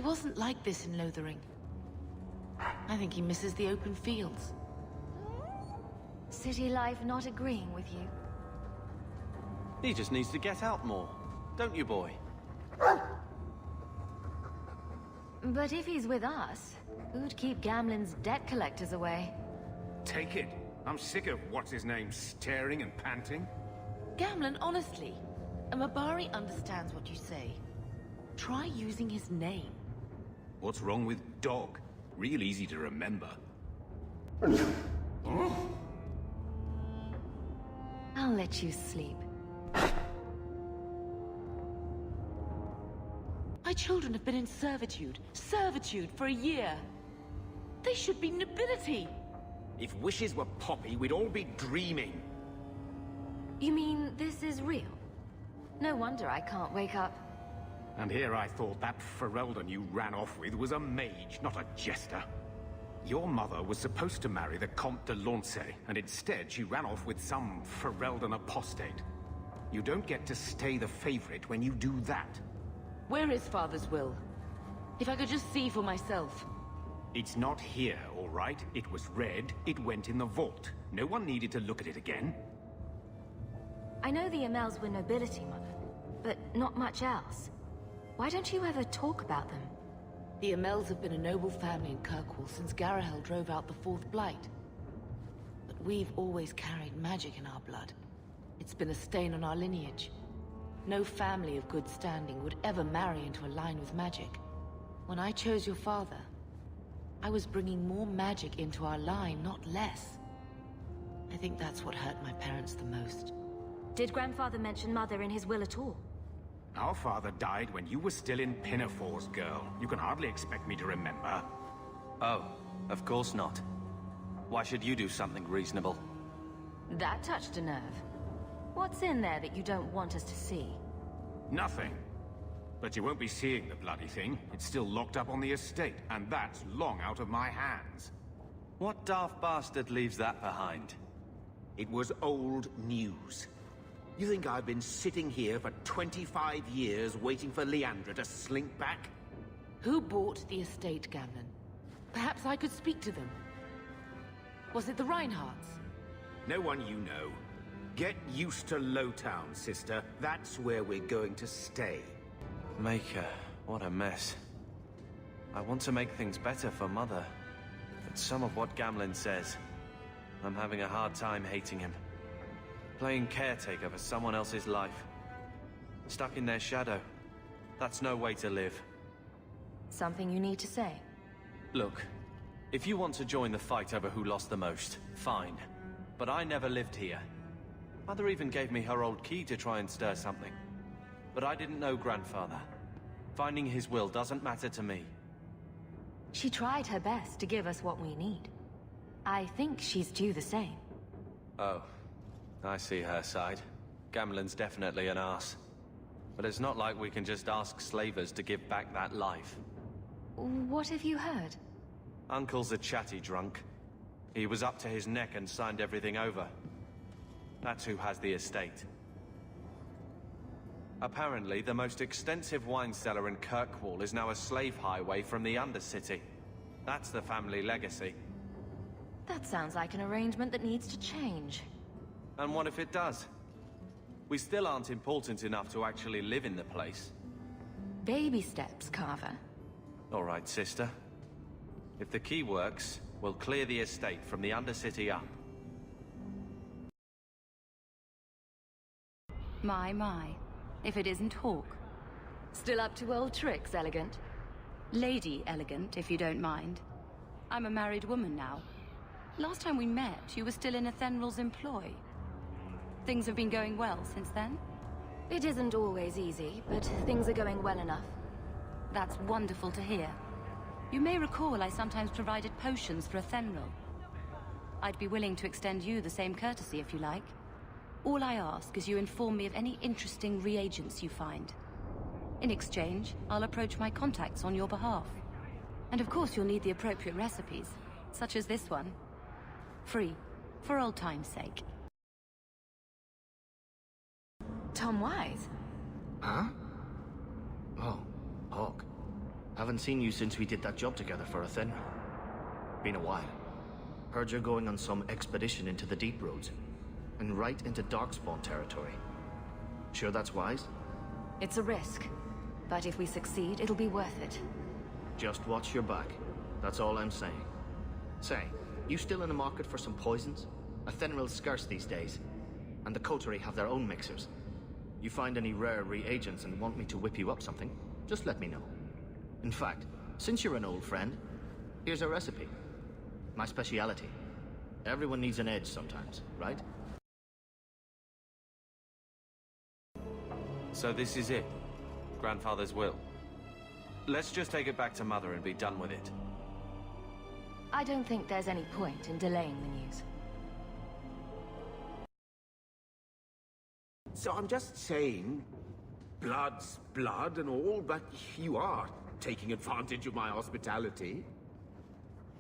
wasn't like this in Lothering. I think he misses the open fields. City life not agreeing with you? He just needs to get out more, don't you, boy? But if he's with us, who'd keep Gamlen's debt collectors away? Take it. I'm sick of what's-his-name staring and panting. Gamlen, honestly, a Mabari understands what you say. Try using his name. What's wrong with dog? Real easy to remember. I'll let you sleep. My children have been in servitude for a year. They should be nobility. If wishes were poppy, we'd all be dreaming. You mean this is real? No wonder I can't wake up. And here I thought that Ferelden you ran off with was a mage, not a jester. Your mother was supposed to marry the Comte de Lancey, and instead she ran off with some Ferelden apostate. You don't get to stay the favorite when you do that. Where is Father's will? If I could just see for myself. It's not here, all right? It was read, it went in the vault. No one needed to look at it again. I know the Amels were nobility, Mother, but not much else. Why don't you ever talk about them? The Amels have been a noble family in Kirkwall since Garahel drove out the Fourth Blight. But we've always carried magic in our blood. It's been a stain on our lineage. No family of good standing would ever marry into a line with magic. When I chose your father, I was bringing more magic into our line, not less. I think that's what hurt my parents the most. Did Grandfather mention Mother in his will at all? Our father died when you were still in Pinafores, girl. You can hardly expect me to remember. Oh, of course not. Why should you do something reasonable? That touched a nerve. What's in there that you don't want us to see? Nothing. But you won't be seeing the bloody thing. It's still locked up on the estate, and that's long out of my hands. What daft bastard leaves that behind? It was old news. You think I've been sitting here for 25 years waiting for Leandra to slink back? Who bought the estate, Gamlen? Perhaps I could speak to them. Was it the Reinhardts? No one you know. Get used to Lowtown, sister. That's where we're going to stay. Maker, what a mess. I want to make things better for Mother. But some of what Gamlen says, I'm having a hard time hating him. Playing caretaker for someone else's life. Stuck in their shadow. That's no way to live. Something you need to say? Look, if you want to join the fight over who lost the most, fine. But I never lived here. Mother even gave me her old key to try and stir something. But I didn't know Grandfather. Finding his will doesn't matter to me. She tried her best to give us what we need. I think she's due the same. Oh, I see her side. Gamlen's definitely an arse. But it's not like we can just ask slavers to give back that life. What have you heard? Uncle's a chatty drunk. He was up to his neck and signed everything over. That's who has the estate. Apparently, the most extensive wine cellar in Kirkwall is now a slave highway from the Undercity. That's the family legacy. That sounds like an arrangement that needs to change. And what if it does? We still aren't important enough to actually live in the place. Baby steps, Carver. All right, sister. If the key works, we'll clear the estate from the Undercity up. My. If it isn't Hawke. Still up to old tricks, Elegant? Lady Elegant, if you don't mind. I'm a married woman now. Last time we met, you were still in Athenral's employ. Things have been going well since then? It isn't always easy, but things are going well enough. That's wonderful to hear. You may recall I sometimes provided potions for Athenral. I'd be willing to extend you the same courtesy if you like. All I ask is you inform me of any interesting reagents you find. In exchange, I'll approach my contacts on your behalf. And of course you'll need the appropriate recipes, such as this one. Free, for old time's sake. Tomwise? Huh? Oh, Hawke. Haven't seen you since we did that job together for Athenra. Been a while. Heard you're going on some expedition into the Deep Roads. And right into Darkspawn territory. Sure that's wise? It's a risk. But if we succeed, it'll be worth it. Just watch your back. That's all I'm saying. Say, you still in the market for some poisons? Athenril's scarce these days. And the Coterie have their own mixers. You find any rare reagents and want me to whip you up something, just let me know. In fact, since you're an old friend, here's a recipe. My speciality. Everyone needs an edge sometimes, right? So this is it? Grandfather's will? Let's just take it back to Mother and be done with it. I don't think there's any point in delaying the news. So I'm just saying, blood's blood and all, but you are taking advantage of my hospitality.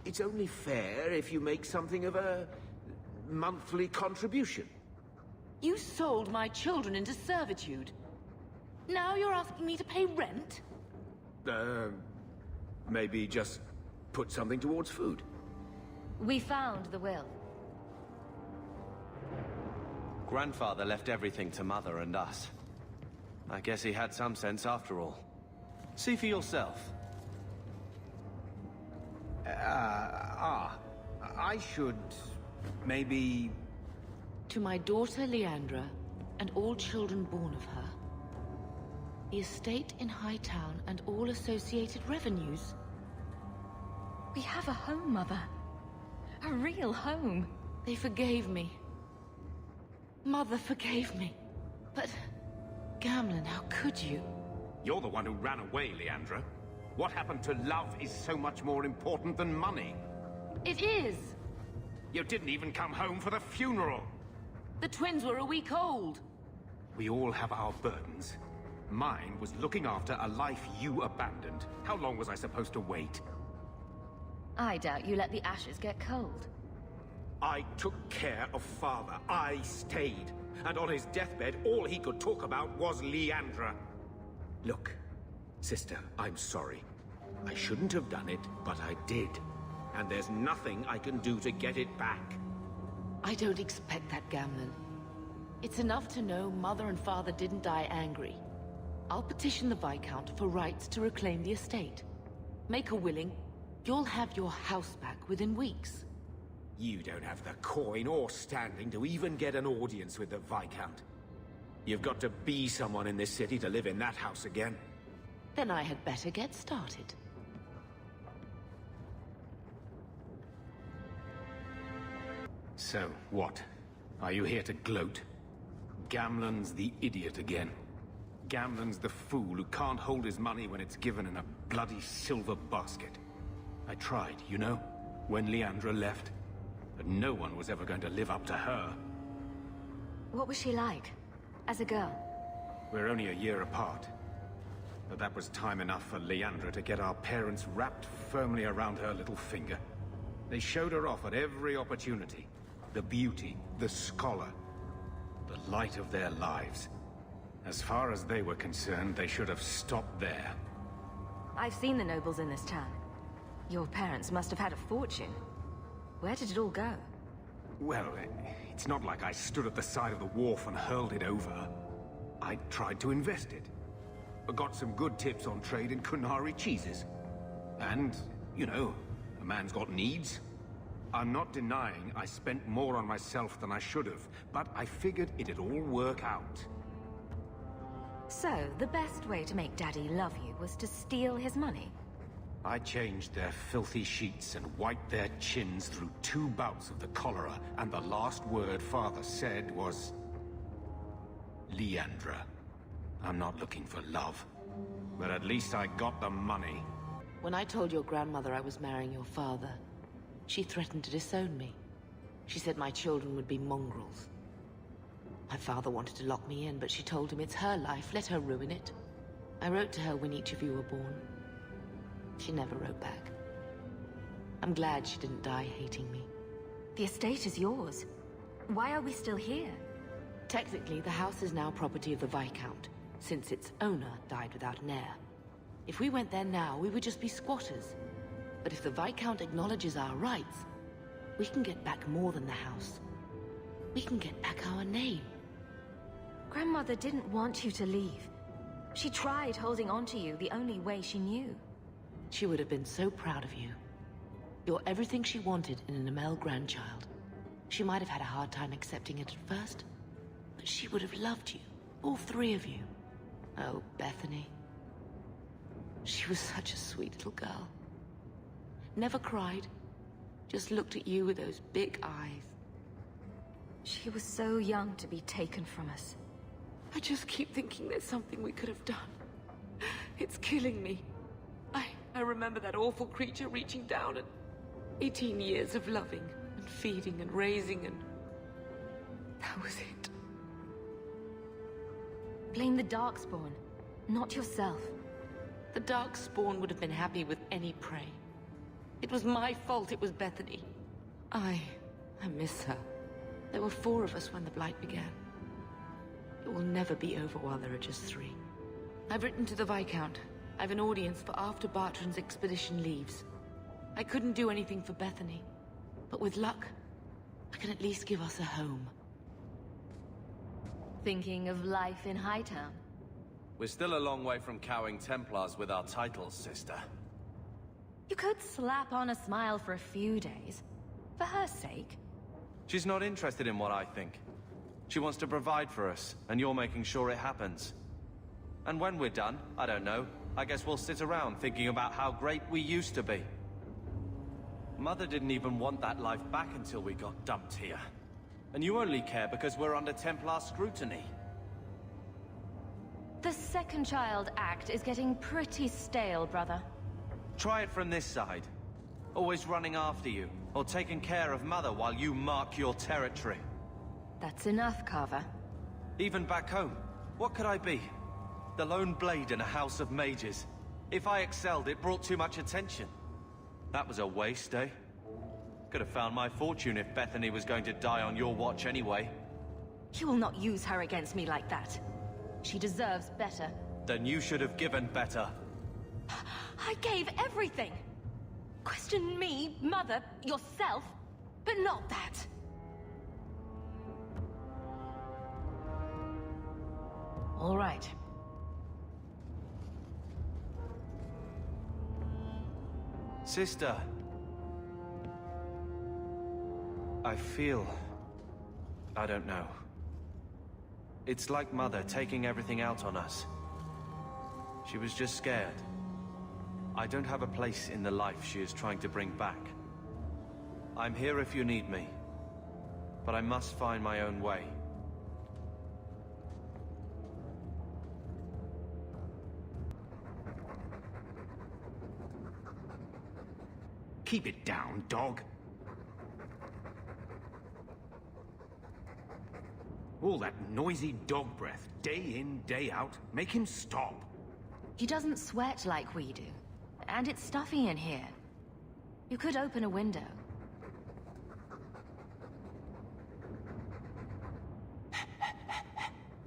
It's only fair if you make something of a monthly contribution. You sold my children into servitude. Now you're asking me to pay rent? Maybe just put something towards food. We found the will. Grandfather left everything to Mother and us. I guess he had some sense after all. See for yourself. I should maybe... To my daughter Leandra, and all children born of her. The estate in Hightown and all associated revenues. We have a home, Mother. A real home. They forgave me. Mother forgave me. But... Gamlen, how could you? You're the one who ran away, Leandra. What happened to love is so much more important than money. It is! You didn't even come home for the funeral. The twins were a week old. We all have our burdens. Mine was looking after a life you abandoned. How long was I supposed to wait? I doubt you let the ashes get cold. I took care of Father. I stayed. And on his deathbed, all he could talk about was Leandra. Look, sister, I'm sorry. I shouldn't have done it, but I did. And there's nothing I can do to get it back. I don't expect that, Gamlen. It's enough to know Mother and Father didn't die angry. I'll petition the Viscount for rights to reclaim the estate. Make her willing, you'll have your house back within weeks. You don't have the coin or standing to even get an audience with the Viscount. You've got to be someone in this city to live in that house again. Then I had better get started. So, what? Are you here to gloat? Gamlen's the idiot again. Gamlen's the fool who can't hold his money when it's given in a bloody silver basket. I tried, you know, when Leandra left. But no one was ever going to live up to her. What was she like? As a girl? We're only a year apart. But that was time enough for Leandra to get our parents wrapped firmly around her little finger. They showed her off at every opportunity. The beauty, the scholar, the light of their lives. As far as they were concerned, they should have stopped there. I've seen the nobles in this town. Your parents must have had a fortune. Where did it all go? Well, it's not like I stood at the side of the wharf and hurled it over. I tried to invest it. I got some good tips on trade in Kunari cheeses. And, you know, a man's got needs. I'm not denying I spent more on myself than I should have, but I figured it'd all work out. So, the best way to make Daddy love you was to steal his money? I changed their filthy sheets and wiped their chins through 2 bouts of the cholera, and the last word Father said was... Leandra, I'm not looking for love, but at least I got the money. When I told your grandmother I was marrying your father, she threatened to disown me. She said my children would be mongrels. My father wanted to lock me in, but she told him it's her life, let her ruin it. I wrote to her when each of you were born. She never wrote back. I'm glad she didn't die hating me. The estate is yours. Why are we still here? Technically, the house is now property of the Viscount, since its owner died without an heir. If we went there now, we would just be squatters. But if the Viscount acknowledges our rights, we can get back more than the house. We can get back our name. Grandmother didn't want you to leave. She tried holding on to you the only way she knew. She would have been so proud of you. You're everything she wanted in an Amel grandchild. She might have had a hard time accepting it at first, but she would have loved you, all three of you. Oh, Bethany. She was such a sweet little girl. Never cried, just looked at you with those big eyes. She was so young to be taken from us. I just keep thinking there's something we could have done. It's killing me. I remember that awful creature reaching down and 18 years of loving and feeding and raising, and that was it. Blame the Darkspawn, not yourself. The Darkspawn would have been happy with any prey. It was my fault it was Bethany. I miss her. There were 4 of us when the Blight began. It will never be over while there are just 3. I've written to the Viscount. I've an audience for after Bartrand's expedition leaves. I couldn't do anything for Bethany, but with luck, I can at least give us a home. Thinking of life in Hightown? We're still a long way from cowing Templars with our titles, sister. You could slap on a smile for a few days. For her sake. She's not interested in what I think. She wants to provide for us, and you're making sure it happens. And when we're done, I don't know, I guess we'll sit around thinking about how great we used to be. Mother didn't even want that life back until we got dumped here. And you only care because we're under Templar scrutiny. The second child act is getting pretty stale, brother. Try it from this side. Always running after you, or taking care of Mother while you mark your territory. That's enough, Carver. Even back home, what could I be? The lone blade in a house of mages. If I excelled, it brought too much attention. That was a waste, eh? Could have found my fortune if Bethany was going to die on your watch anyway. You will not use her against me like that. She deserves better. Then you should have given better. I gave everything! Question me, Mother, yourself, but not that. All right. Sister. I feel... I don't know. It's like Mother taking everything out on us. She was just scared. I don't have a place in the life she is trying to bring back. I'm here if you need me. But I must find my own way. Keep it down, dog. All that noisy dog breath, day in, day out. Make him stop. He doesn't sweat like we do. And it's stuffy in here. You could open a window.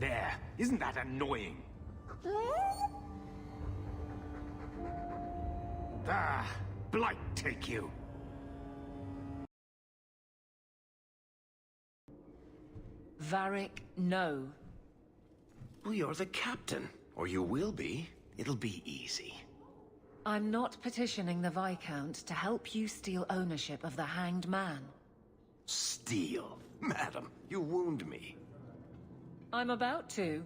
There. Isn't that annoying? Ah, Blight take you. Varric, no. Well, you're the captain. Or you will be. It'll be easy. I'm not petitioning the Viscount to help you steal ownership of the Hanged Man. Steal? Madam, you wound me. I'm about to.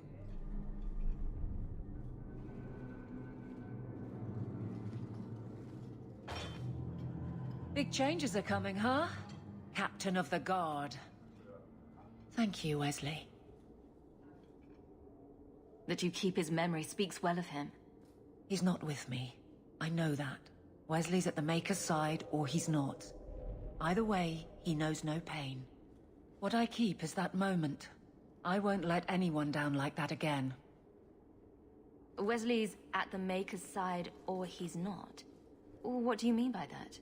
Big changes are coming, huh? Captain of the Guard. Thank you, Wesley. That you keep his memory speaks well of him. He's not with me. I know that. Wesley's at the Maker's side, or he's not. Either way, he knows no pain. What I keep is that moment. I won't let anyone down like that again. Wesley's at the Maker's side, or he's not. What do you mean by that?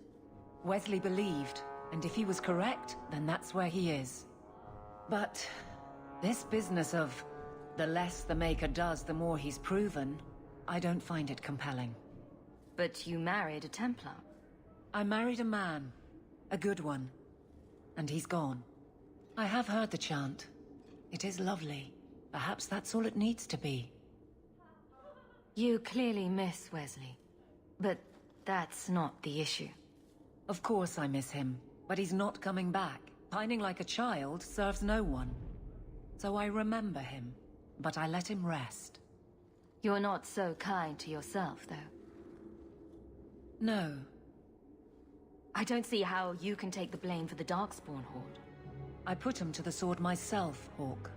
Wesley believed, and if he was correct, then that's where he is. But this business of the less the Maker does, the more he's proven, I don't find it compelling. But you married a Templar. I married a man. A good one. And he's gone. I have heard the chant. It is lovely. Perhaps that's all it needs to be. You clearly miss Wesley. But that's not the issue. Of course I miss him, but he's not coming back. Pining like a child serves no one. So I remember him, but I let him rest. You're not so kind to yourself, though. No. I don't see how you can take the blame for the Darkspawn Horde. I put him to the sword myself, Hawk.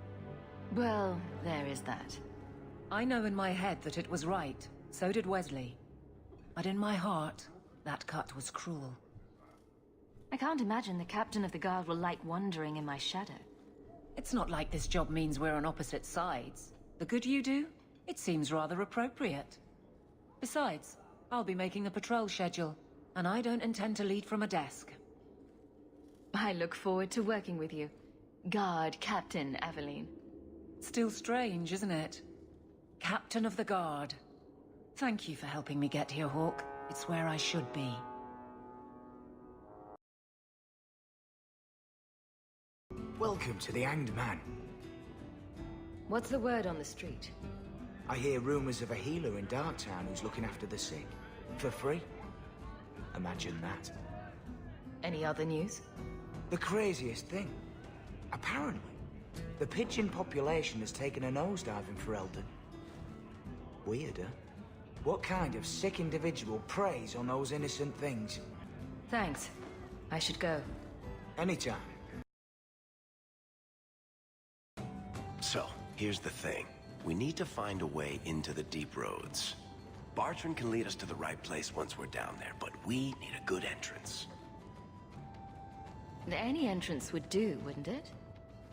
Well, there is that. I know in my head that it was right. So did Wesley. But in my heart, that cut was cruel. I can't imagine the captain of the guard will like wandering in my shadow. It's not like this job means we're on opposite sides. The good you do, it seems rather appropriate. Besides, I'll be making a patrol schedule, and I don't intend to lead from a desk. I look forward to working with you. Guard Captain Aveline. Still strange, isn't it? Captain of the Guard. Thank you for helping me get here, Hawk. It's where I should be. Welcome to the Hanged Man. What's the word on the street? I hear rumors of a healer in Darktown who's looking after the sick. For free. Imagine that. Any other news? The craziest thing. Apparently, the pigeon population has taken a nosedive in Ferelden. Weird, huh? What kind of sick individual preys on those innocent things? Thanks. I should go. Anytime. So, here's the thing. We need to find a way into the deep roads. Bartrand can lead us to the right place once we're down there, but we need a good entrance. Any entrance would do, wouldn't it?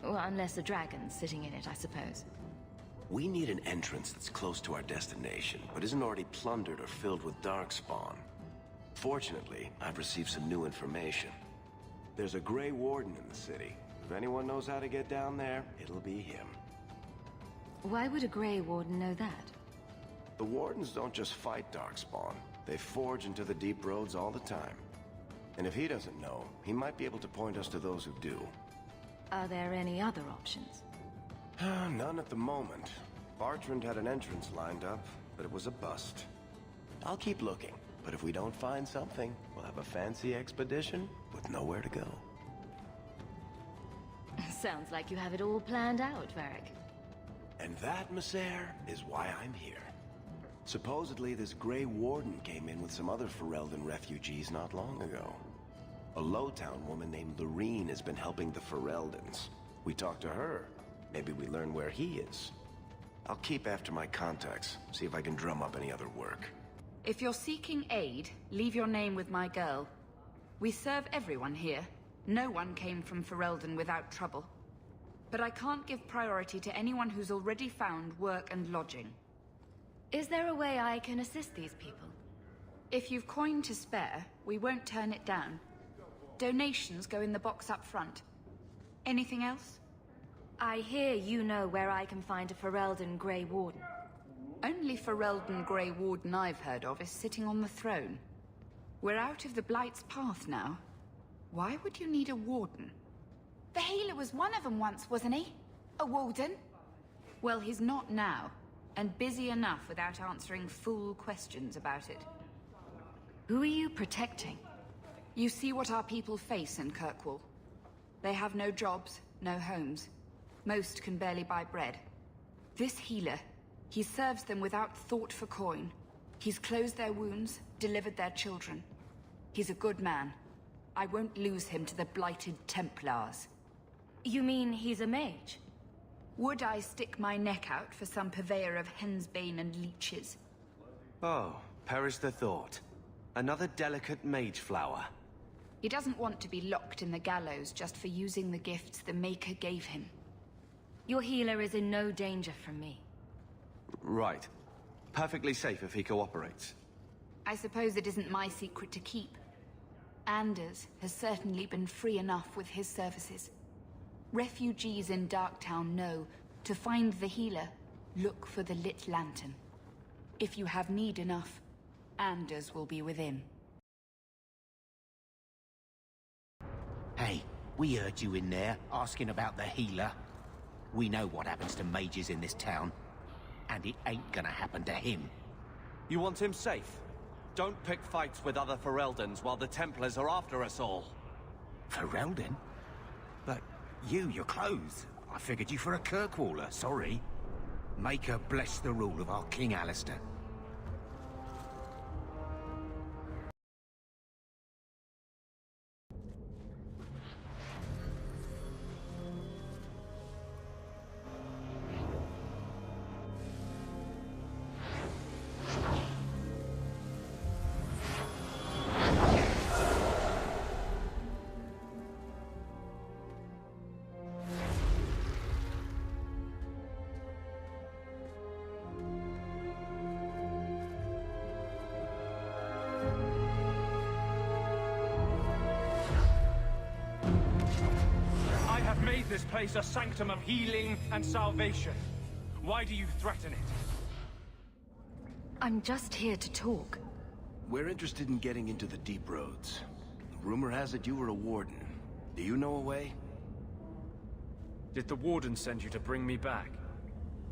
Well, unless a dragon's sitting in it, I suppose. We need an entrance that's close to our destination, but isn't already plundered or filled with darkspawn. Fortunately, I've received some new information. There's a Grey Warden in the city. If anyone knows how to get down there, it'll be him. Why would a Grey Warden know that? The Wardens don't just fight darkspawn. They forge into the deep roads all the time. And if he doesn't know, he might be able to point us to those who do. Are there any other options? None at the moment. Bartrand had an entrance lined up, but it was a bust. I'll keep looking, but if we don't find something, we'll have a fancy expedition with nowhere to go. Sounds like you have it all planned out, Varric. And that, Messer, is why I'm here. Supposedly, this Grey Warden came in with some other Ferelden refugees not long ago. A Lowtown woman named Lorene has been helping the Fereldans. We talked to her. Maybe we learn where he is. I'll keep after my contacts, see if I can drum up any other work. If you're seeking aid, leave your name with my girl. We serve everyone here. No one came from Ferelden without trouble. But I can't give priority to anyone who's already found work and lodging. Is there a way I can assist these people? If you've coin to spare, we won't turn it down. Donations go in the box up front. Anything else? I hear you know where I can find a Ferelden Grey Warden. Only Ferelden Grey Warden I've heard of is sitting on the throne. We're out of the Blight's path now. Why would you need a warden? The healer was one of them once, wasn't he? A warden? Well, he's not now, and busy enough without answering fool questions about it. Who are you protecting? You see what our people face in Kirkwall. They have no jobs, no homes. Most can barely buy bread. This healer, he serves them without thought for coin. He's closed their wounds, delivered their children. He's a good man. I won't lose him to the blighted Templars. You mean he's a mage? Would I stick my neck out for some purveyor of hensbane and leeches? Oh, perish the thought. Another delicate mage flower. He doesn't want to be locked in the gallows just for using the gifts the Maker gave him. Your healer is in no danger from me. Right. Perfectly safe if he cooperates. I suppose it isn't my secret to keep. Anders has certainly been free enough with his services. Refugees in Darktown know, to find the healer, look for the lit lantern. If you have need enough, Anders will be within. Hey, we heard you in there, asking about the healer. We know what happens to mages in this town, and it ain't gonna happen to him. You want him safe? Don't pick fights with other Fereldans while the Templars are after us all. Ferelden? But your clothes. I figured you for a Kirkwaller, sorry. Make her bless the rule of our King Alistair. This place a sanctum of healing and salvation. Why do you threaten it? I'm just here to talk. We're interested in getting into the deep roads. Rumor has it you were a warden. Do you know a way? Did the warden send you to bring me back?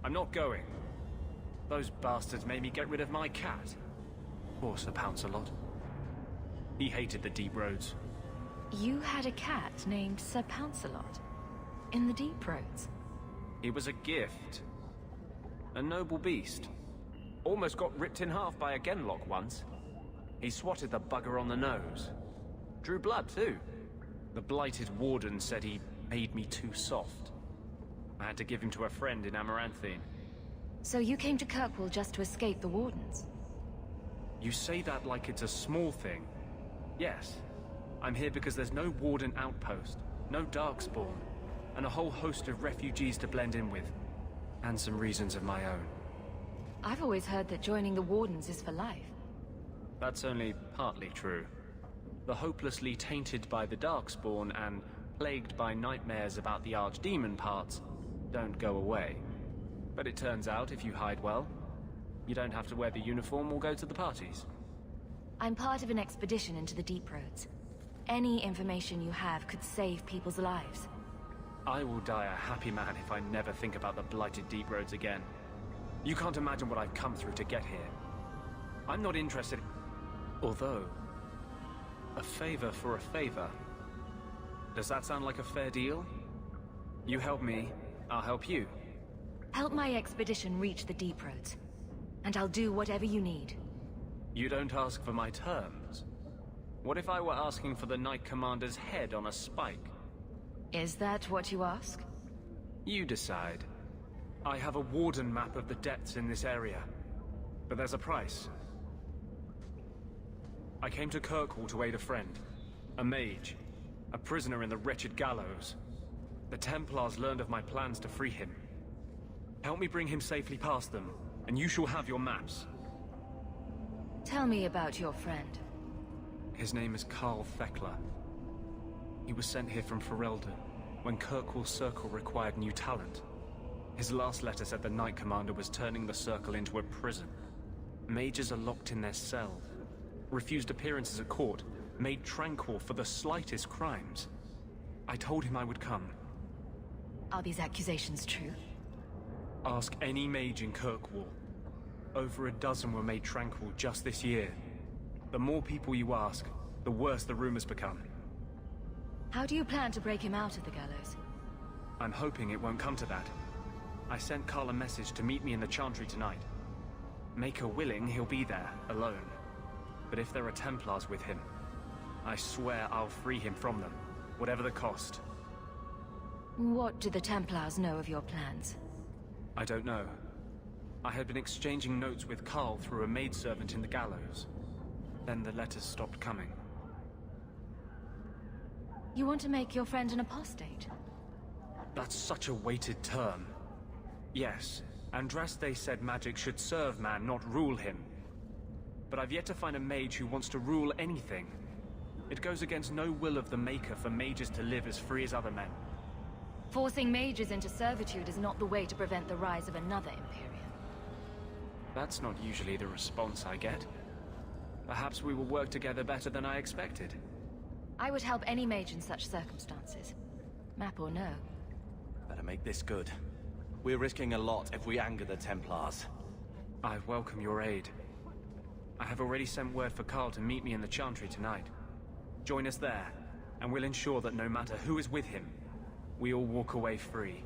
I'm not going. Those bastards made me get rid of my cat. Poor Sir Pouncelot. He hated the deep roads. You had a cat named Sir Pouncelot? In the deep roads? He was a gift. A noble beast. Almost got ripped in half by a Genlock once. He swatted the bugger on the nose. Drew blood, too. The blighted warden said he made me too soft. I had to give him to a friend in Amaranthine. So you came to Kirkwall just to escape the wardens? You say that like it's a small thing. Yes. I'm here because there's no warden outpost, no darkspawn, and a whole host of refugees to blend in with. And some reasons of my own. I've always heard that joining the wardens is for life. That's only partly true. The hopelessly tainted by the darkspawn and plagued by nightmares about the archdemon parts don't go away. But it turns out if you hide well, you don't have to wear the uniform or go to the parties. I'm part of an expedition into the deep roads. Any information you have could save people's lives. I will die a happy man if I never think about the blighted deep roads again. You can't imagine what I've come through to get here. I'm not interested... Although... a favor for a favor. Does that sound like a fair deal? You help me, I'll help you. Help my expedition reach the deep roads. And I'll do whatever you need. You don't ask for my terms. What if I were asking for the Knight Commander's head on a spike? Is that what you ask? You decide. I have a warden map of the depths in this area. But there's a price. I came to Kirkwall to aid a friend. A mage. A prisoner in the wretched gallows. The Templars learned of my plans to free him. Help me bring him safely past them, and you shall have your maps. Tell me about your friend. His name is Carl Thekla. He was sent here from Ferelden, when Kirkwall Circle required new talent. His last letter said the Knight Commander was turning the Circle into a prison. Mages are locked in their cells, refused appearances at court, made tranquil for the slightest crimes. I told him I would come. Are these accusations true? Ask any mage in Kirkwall. Over a dozen were made tranquil just this year. The more people you ask, the worse the rumors become. How do you plan to break him out of the gallows? I'm hoping it won't come to that. I sent Carl a message to meet me in the Chantry tonight. Make her willing, he'll be there, alone. But if there are Templars with him, I swear I'll free him from them, whatever the cost. What do the Templars know of your plans? I don't know. I had been exchanging notes with Carl through a maidservant in the gallows. Then the letters stopped coming. You want to make your friend an apostate? That's such a weighted term. Yes, Andraste said magic should serve man, not rule him. But I've yet to find a mage who wants to rule anything. It goes against no will of the Maker for mages to live as free as other men. Forcing mages into servitude is not the way to prevent the rise of another Imperium. That's not usually the response I get. Perhaps we will work together better than I expected. I would help any mage in such circumstances. Map or no. Better make this good. We're risking a lot if we anger the Templars. I welcome your aid. I have already sent word for Carl to meet me in the Chantry tonight. Join us there, and we'll ensure that no matter who is with him, we all walk away free.